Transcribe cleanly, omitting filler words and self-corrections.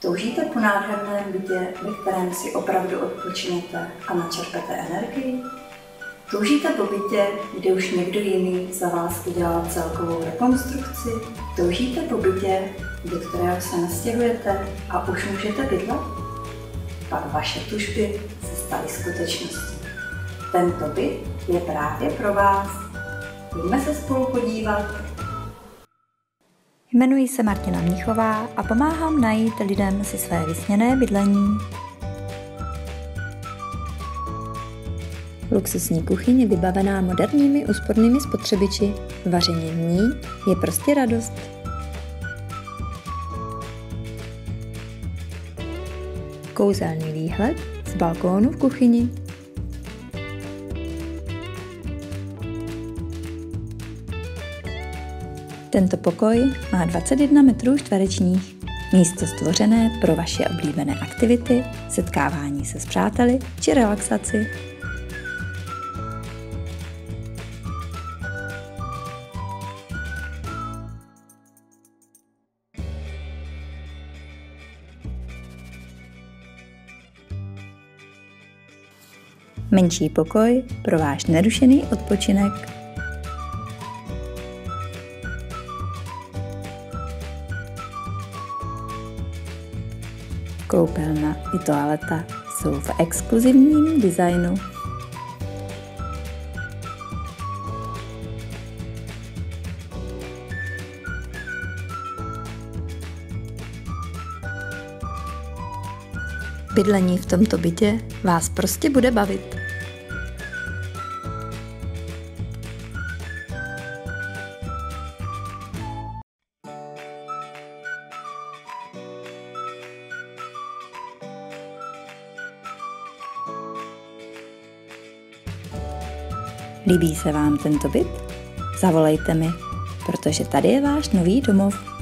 Toužíte po nádherném bytě, ve kterém si opravdu odpočinete a načerpete energii? Toužíte po bytě, kde už někdo jiný za vás udělal celkovou rekonstrukci? Toužíte po bytě, do kterého se nastěhujete a už můžete bydlet? Pak vaše tužby se staly skutečností. Tento byt je právě pro vás. Pojďme se spolu podívat. Jmenuji se Martina Mnichová a pomáhám najít lidem si své vysněné bydlení. Luxusní kuchyň je vybavená moderními úspornými spotřebiči. Vaření v ní je prostě radost. Kouzelný výhled z balkónu v kuchyni. Tento pokoj má 21 metrů čtverečních. Místo stvořené pro vaše oblíbené aktivity, setkávání se s přáteli či relaxaci. Menší pokoj pro váš nerušený odpočinek. Koupelna i toaleta jsou v exkluzivním designu. Bydlení v tomto bytě vás prostě bude bavit. Líbí se vám tento byt? Zavolejte mi, protože tady je váš nový domov.